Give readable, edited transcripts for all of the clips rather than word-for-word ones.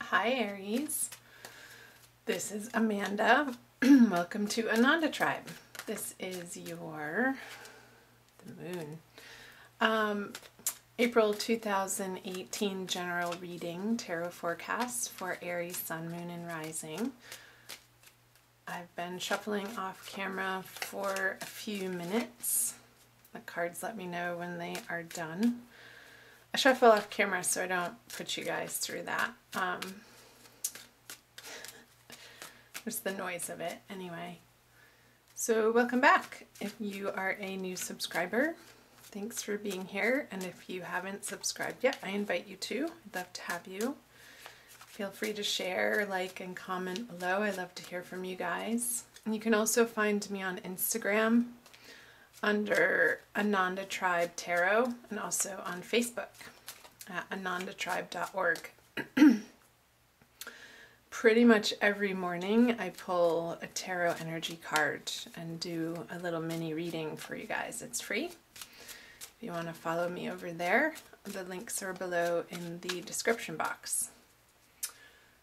Hi Aries, this is Amanda. Welcome to Ananda Tribe. This is the moon. April 2018 general reading, tarot forecast for Aries, Sun, Moon, and Rising. I've been shuffling off camera for a few minutes. The cards let me know when they are done. I shuffle off camera so I don't put you guys through that. Just the noise of it anyway. So welcome back. If you are a new subscriber, thanks for being here. And if you haven't subscribed yet, I invite you to. I'd love to have you. Feel free to share, like, and comment below. I love to hear from you guys. And you can also find me on Instagram under Ananda Tribe Tarot, and also on Facebook at anandatribe.org. Pretty much every morning I pull a tarot energy card and do a little mini reading for you guys. It's free. If you want to follow me over there, the links are below in the description box.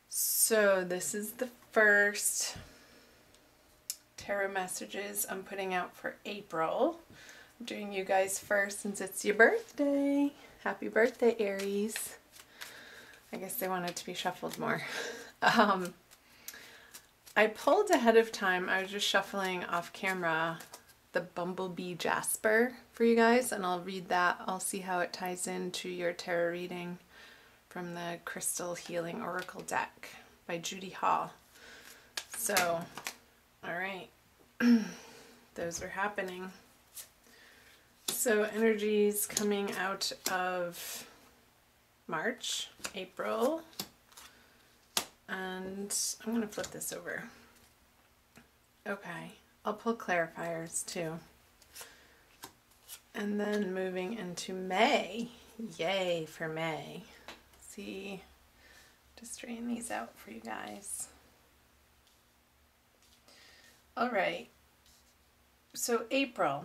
So this is the first tarot messages I'm putting out for April. I'm doing you guys first since it's your birthday. Happy birthday, Aries. I guess they wanted to be shuffled more. I pulled ahead of time. I was just shuffling off camera the Bumblebee Jasper for you guys, and I'll read that. I'll see how it ties into your tarot reading from the Crystal Healing Oracle deck by Judy Hall. So, all right. Those are happening. So energies coming out of March, April, and I'm going to flip this over. Okay, I'll pull clarifiers too. And then moving into May. Yay for May. Let's see, just straighten these out for you guys. All right, so April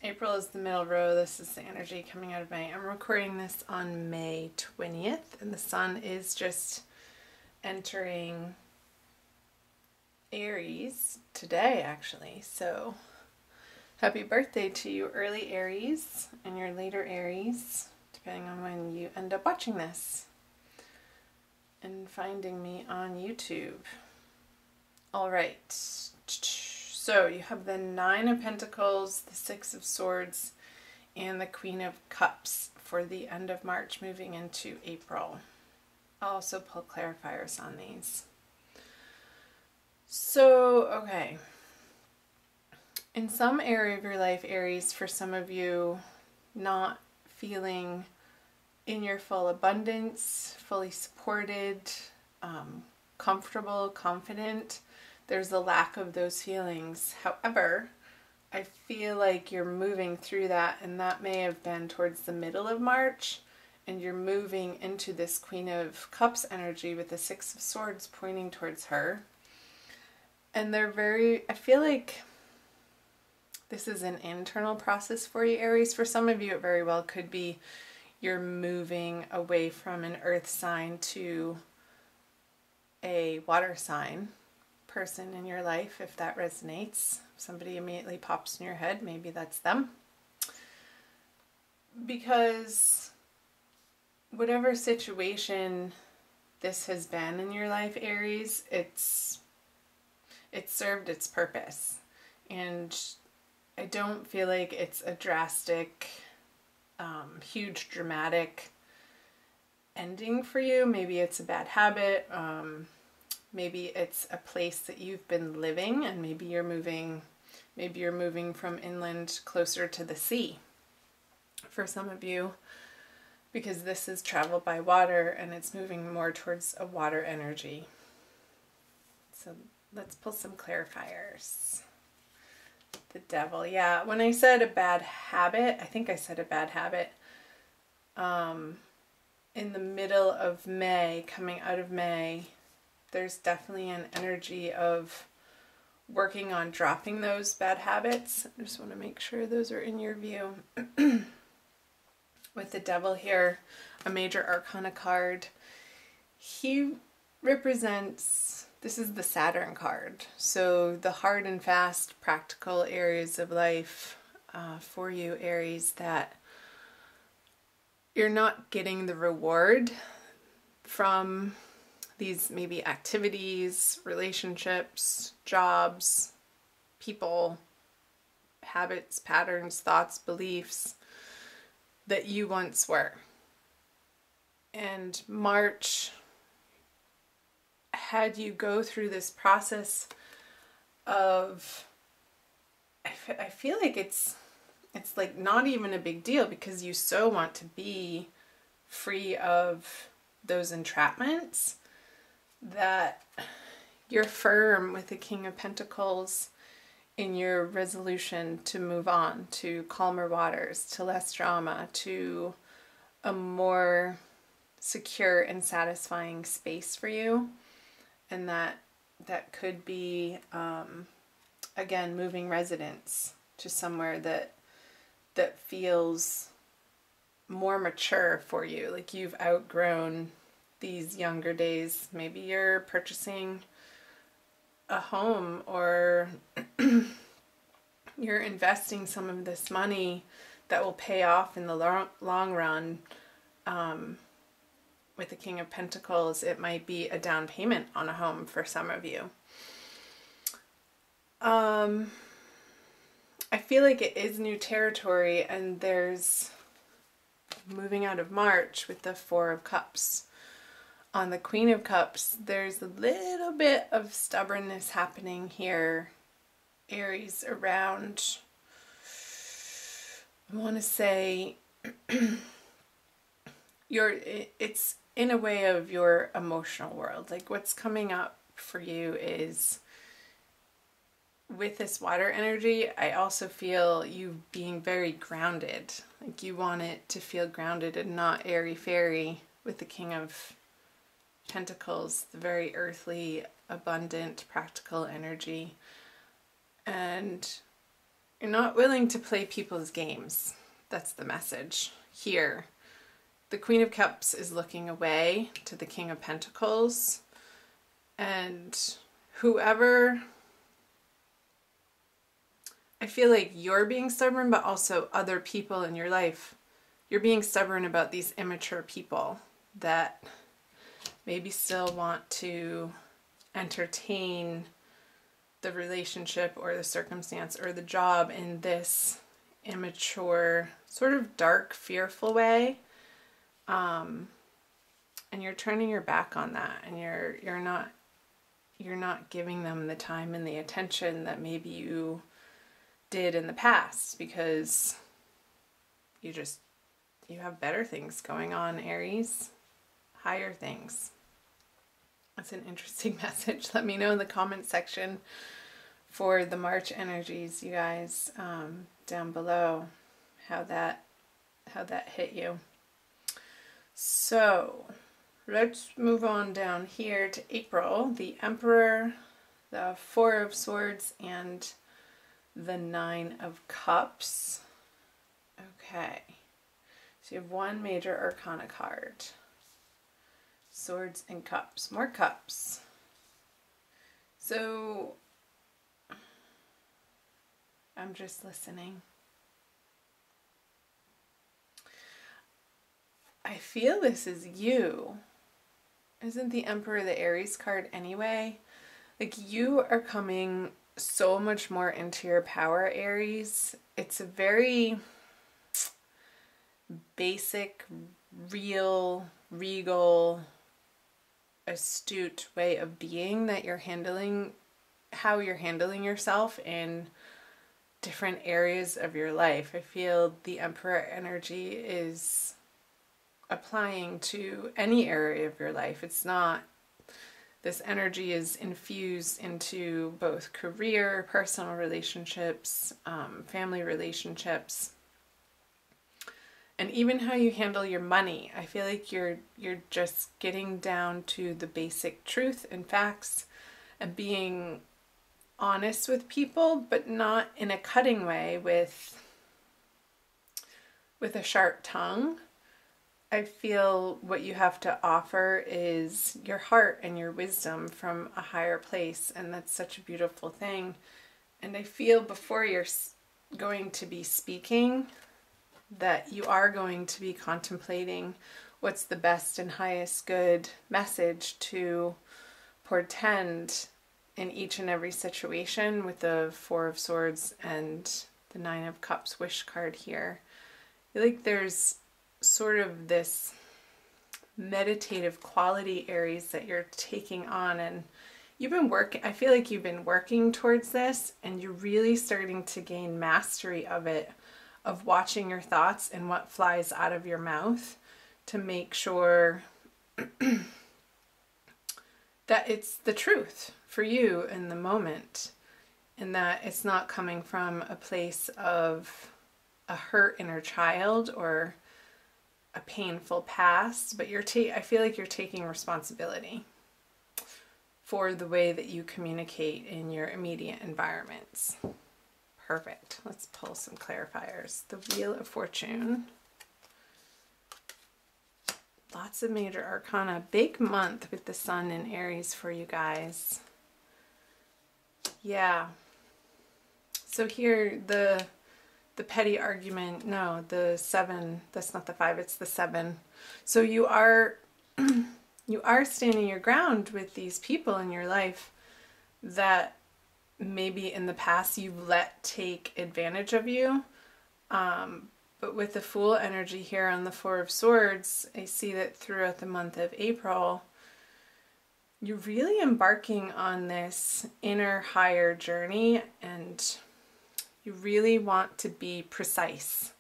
is the middle row. This is the energy coming out of May. I'm recording this on May 20th, and the sun is just entering Aries today, actually. So happy birthday to you, early Aries, and your later Aries, depending on when you end up watching this and finding me on YouTube. All right. So you have the Nine of Pentacles, the Six of Swords, and the Queen of Cups for the end of March moving into April. I'll also pull clarifiers on these. So, okay. In some area of your life, Aries, for some of you, not feeling in your full abundance, fully supported, comfortable, confident, there's a lack of those feelings. However, I feel like you're moving through that, and that may have been towards the middle of March, and you're moving into this Queen of Cups energy with the Six of Swords pointing towards her. And they're I feel like this is an internal process for you, Aries. For some of you, it very well could be you're moving away from an earth sign to a water sign person in your life, if that resonates. Somebody immediately pops in your head, maybe that's them. Because whatever situation this has been in your life, Aries, it's served its purpose. And I don't feel like it's a drastic, huge, dramatic ending for you. Maybe it's a bad habit. Maybe it's a place that you've been living, and maybe you're moving from inland closer to the sea for some of you, because this is travel by water and it's moving more towards a water energy. So let's pull some clarifiers. The Devil. Yeah, when I said a bad habit, I think I said a bad habit. In the middle of May, coming out of May, there's definitely an energy of working on dropping those bad habits. I just want to make sure those are in your view. With the Devil here, a major arcana card. He represents, this is the Saturn card, so the hard and fast practical areas of life for you, Aries, that you're not getting the reward from these maybe activities, relationships, jobs, people, habits, patterns, thoughts, beliefs that you once were. And March had you go through this process of, I feel like it's like not even a big deal because you so want to be free of those entrapments that you're firm with the King of Pentacles in your resolution to move on to calmer waters, to less drama, to a more secure and satisfying space for you. And that could be, again, moving residence to somewhere that feels more mature for you, like you've outgrown these younger days. Maybe you're purchasing a home, or you're investing some of this money that will pay off in the long run. With the King of Pentacles, it might be a down payment on a home for some of you. I feel like it is new territory, and there's moving out of March with the Four of Cups. On the Queen of Cups, there's a little bit of stubbornness happening here, Aries, around, I want to say, it's in a way of your emotional world. Like what's coming up for you is, with this water energy, I also feel you being very grounded. Like you want it to feel grounded and not airy-fairy with the King of Pentacles, the very earthly, abundant, practical energy. And you're not willing to play people's games. That's the message here. The Queen of Cups is looking away to the King of Pentacles. And whoever, I feel like you're being stubborn, but also other people in your life. You're being stubborn about these immature people that maybe still want to entertain the relationship or the circumstance or the job in this immature, sort of dark, fearful way. And you're turning your back on that, and you're not giving them the time and the attention that maybe you did in the past, because you have better things going on, Aries. Higher things. That's an interesting message. Let me know in the comment section for the March energies, you guys, down below, how that hit you. So let's move on down here to April. The Emperor, the Four of Swords, and the Nine of Cups. Okay, so you have one major arcana card. Swords and Cups. More cups. So I'm just listening. I feel this is you. Isn't the Emperor the Aries card anyway? Like, you are coming so much more into your power, Aries. It's a very basic, real, regal, astute way of being that you're handling, how you're handling yourself in different areas of your life. I feel the Emperor energy is applying to any area of your life. It's not, this energy is infused into both career, personal relationships, family relationships, and even how you handle your money. I feel like you're just getting down to the basic truth and facts and being honest with people, but not in a cutting way with a sharp tongue. I feel what you have to offer is your heart and your wisdom from a higher place, and that's such a beautiful thing. And I feel before you're going to be speaking that you are going to be contemplating what's the best and highest good message to portend in each and every situation with the Four of Swords and the Nine of Cups wish card here. I feel like there's sort of this meditative quality, Aries, that you're taking on, and you've been working, I feel like you've been working towards this, and you're really starting to gain mastery of it, of watching your thoughts and what flies out of your mouth to make sure that it's the truth for you in the moment, and that it's not coming from a place of a hurt inner child or a painful past, but I feel like you're taking responsibility for the way that you communicate in your immediate environments. Perfect. Let's pull some clarifiers. The Wheel of Fortune. Lots of major arcana. Big month with the Sun in Aries for you guys. Yeah. So here, the petty argument, no, the 7, that's not the 5, it's the 7. So you are standing your ground with these people in your life that maybe in the past you've let take advantage of you. But with the Fool energy here on the Four of Swords, I see that throughout the month of April, you're really embarking on this inner higher journey, and you really want to be precise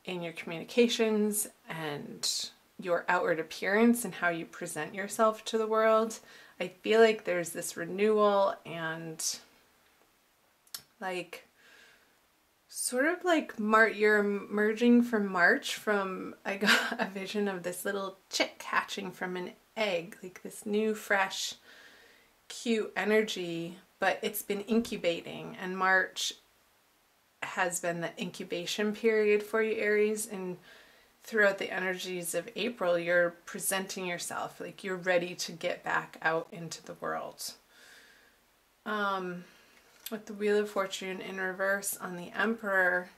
in your communications and your outward appearance and how you present yourself to the world. I feel like there's this renewal and like sort of like you're emerging from March from, I got a vision of this little chick hatching from an egg, like this new, fresh, cute energy, but it's been incubating, and March has been the incubation period for you, Aries, and throughout the energies of April, you're presenting yourself like you're ready to get back out into the world. With the Wheel of Fortune in reverse on the Emperor,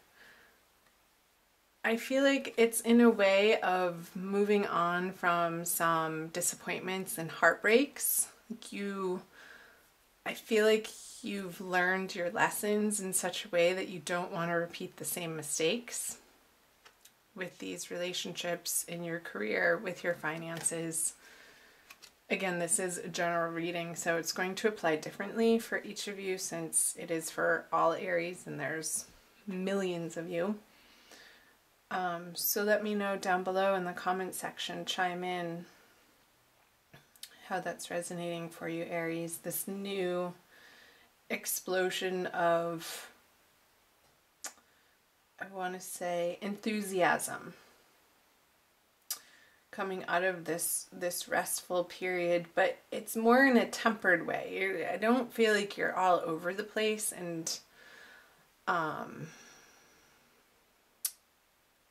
I feel like it's in a way of moving on from some disappointments and heartbreaks. I feel like you've learned your lessons in such a way that you don't want to repeat the same mistakes with these relationships, in your career, with your finances. Again, this is a general reading, so it's going to apply differently for each of you since it is for all Aries and there's millions of you. So let me know down below in the comment section, chime in how that's resonating for you, Aries. This new explosion of, I want to say, enthusiasm coming out of this restful period, but it's more in a tempered way. I don't feel like you're all over the place and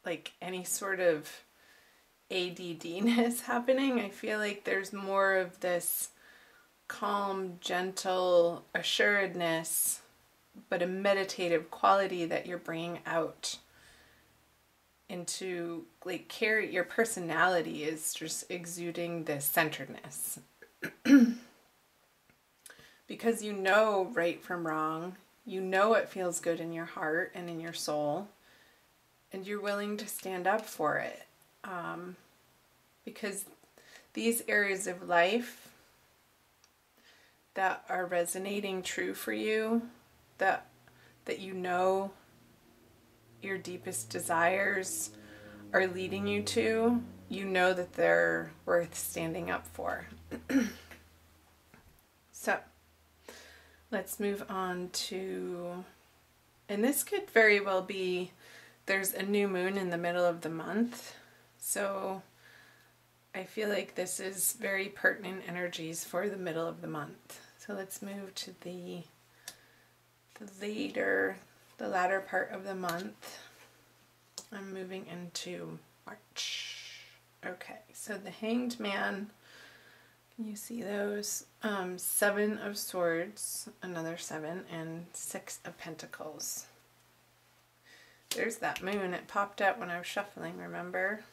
like any sort of ADD-ness happening. I feel like there's more of this calm, gentle assuredness, but a meditative quality that you're bringing out into, like, your personality is just exuding this centeredness. Because you know right from wrong, you know what feels good in your heart and in your soul, and you're willing to stand up for it. Because these areas of life that are resonating true for you, that you know your deepest desires are leading you to, you know that they're worth standing up for. So let's move on to, and this could very well be, there's a new moon in the middle of the month, so I feel like this is very pertinent energies for the middle of the month. So let's move to the latter part of the month. I'm moving into March. Okay, so the Hanged Man, can you see those? 7 of Swords, another 7, and 6 of Pentacles. There's that moon. It popped out when I was shuffling, remember?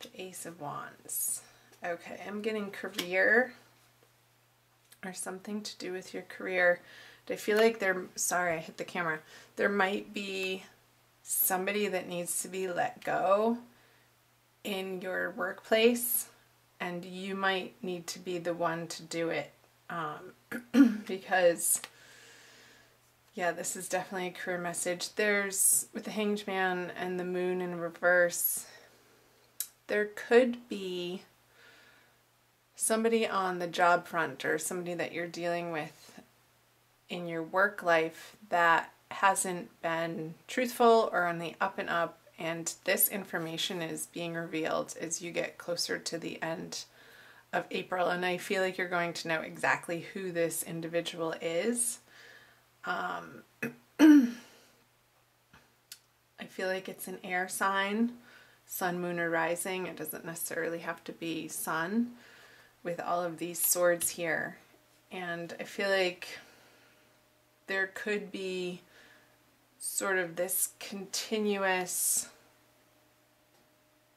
The Ace of Wands. Okay, I'm getting career or something to do with your career. I feel like sorry, I hit the camera. There might be somebody that needs to be let go in your workplace, and you might need to be the one to do it. Because, yeah, this is definitely a career message. There's, with the Hanged Man and the moon in reverse, there could be somebody on the job front or somebody that you're dealing with in your work life that hasn't been truthful or on the up and up, and this information is being revealed as you get closer to the end of April, and I feel like you're going to know exactly who this individual is. I feel like it's an air sign, sun, moon, or rising. It doesn't necessarily have to be sun with all of these swords here. And I feel like there could be sort of this continuous,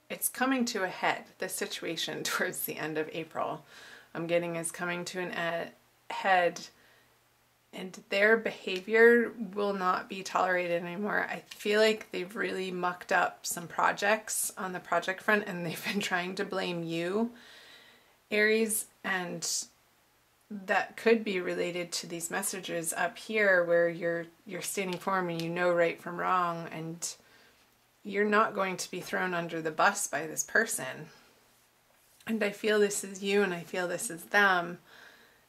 it's coming to a head, this situation towards the end of April, I'm getting is coming to an head, and their behavior will not be tolerated anymore. I feel like they've really mucked up some projects on the project front, and they've been trying to blame you, Aries, and that could be related to these messages up here where you're standing firm and you know right from wrong, and you're not going to be thrown under the bus by this person. And I feel this is you, and I feel this is them,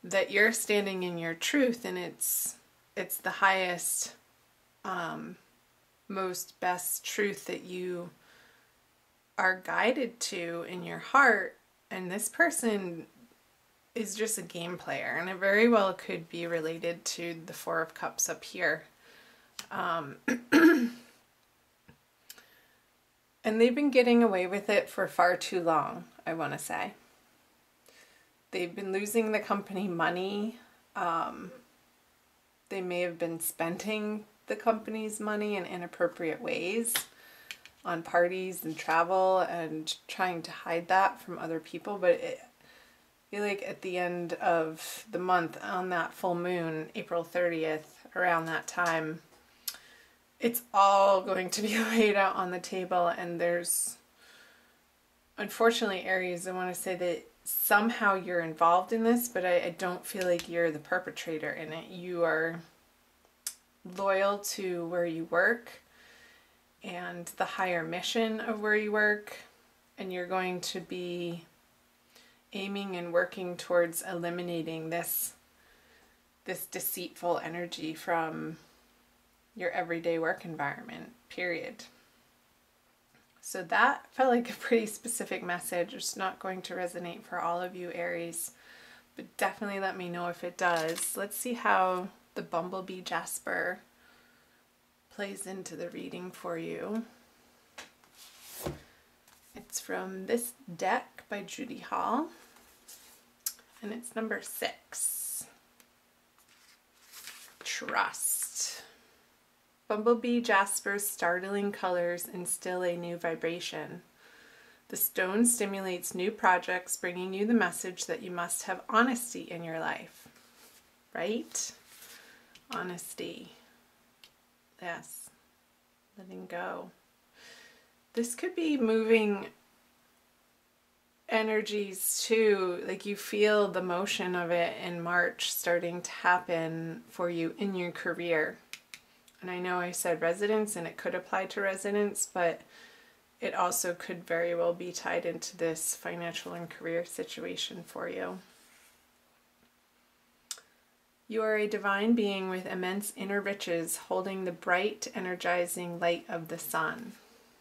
that you're standing in your truth, and it's the highest, most best truth that you are guided to in your heart. And this person is just a game player, and it very well could be related to the Four of Cups up here. And they've been getting away with it for far too long, I want to say. They've been losing the company money. They may have been spending the company's money in inappropriate ways on parties and travel and trying to hide that from other people. But I feel like at the end of the month, on that full moon, April 30th, around that time, it's all going to be laid out on the table. And there's, unfortunately, Aries, I want to say that somehow you're involved in this, but I don't feel like you're the perpetrator in it. You are loyal to where you work and the higher mission of where you work, and you're going to be aiming and working towards eliminating this deceitful energy from your everyday work environment, period. So that felt like a pretty specific message. It's not going to resonate for all of you, Aries, but definitely let me know if it does. Let's see how the Bumblebee Jasper plays into the reading for you. It's from this deck by Judy Hall, and it's number 6. Trust. Bumblebee Jasper's startling colors instill a new vibration. The stone stimulates new projects, bringing you the message that you must have honesty in your life. Right? Honesty. Yes. Letting go. This could be moving energies too, like you feel the motion of it in March starting to happen for you in your career. And I know I said residence, and it could apply to residence, but it also could very well be tied into this financial and career situation for you. You are a divine being with immense inner riches, holding the bright, energizing light of the sun.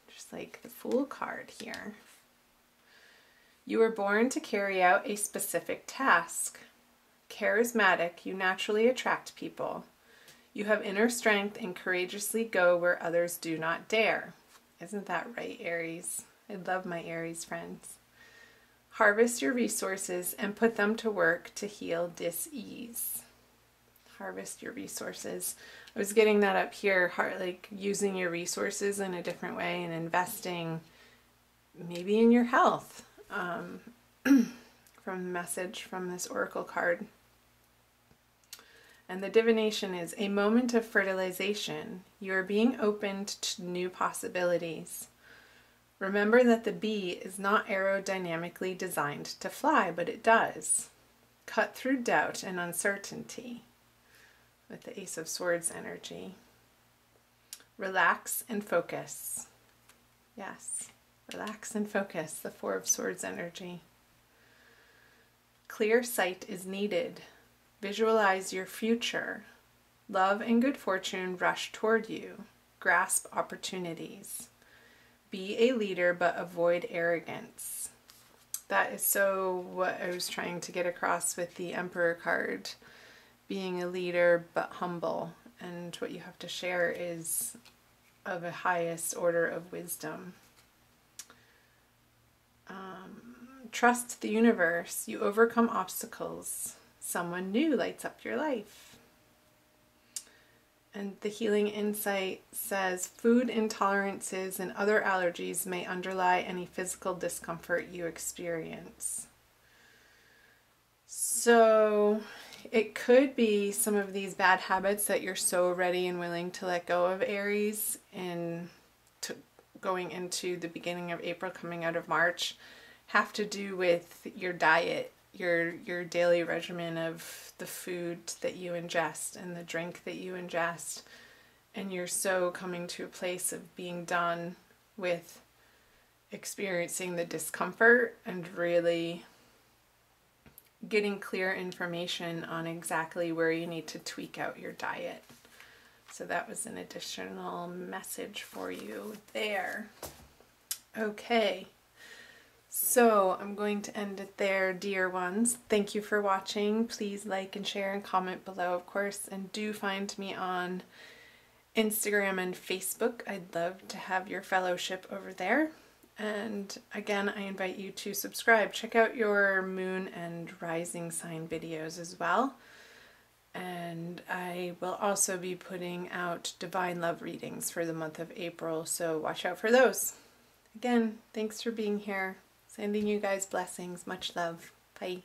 Just like the Fool card here. You were born to carry out a specific task. Charismatic, you naturally attract people. You have inner strength and courageously go where others do not dare. Isn't that right, Aries? I love my Aries friends. Harvest your resources and put them to work to heal dis-ease. Harvest your resources. I was getting that up here, like using your resources in a different way and investing maybe in your health. From the message from this oracle card. And the divination is a moment of fertilization. You are being opened to new possibilities. Remember that the bee is not aerodynamically designed to fly, but it does. Cut through doubt and uncertainty with the Ace of Swords energy. Relax and focus. Yes, relax and focus, the Four of Swords energy. Clear sight is needed. Visualize your future. Love and good fortune rush toward you. Grasp opportunities. Be a leader, but avoid arrogance. That is so what I was trying to get across with the Emperor card. Being a leader, but humble. And what you have to share is of a highest order of wisdom. Trust the universe. You overcome obstacles. Someone new lights up your life. And the healing insight says food intolerances and other allergies may underlie any physical discomfort you experience. So it could be some of these bad habits that you're so ready and willing to let go of, Aries, and going into the beginning of April, coming out of March, have to do with your diet, your daily regimen of the food that you ingest and the drink that you ingest. And you're so coming to a place of being done with experiencing the discomfort and really getting clear information on exactly where you need to tweak out your diet. So that was an additional message for you there. Okay. So I'm going to end it there, dear ones. Thank you for watching. Please like and share and comment below, of course. And do find me on Instagram and Facebook. I'd love to have your fellowship over there. And again, I invite you to subscribe. Check out your moon and rising sign videos as well. And I will also be putting out divine love readings for the month of April, so watch out for those. Again, thanks for being here. Sending you guys blessings. Much love. Bye.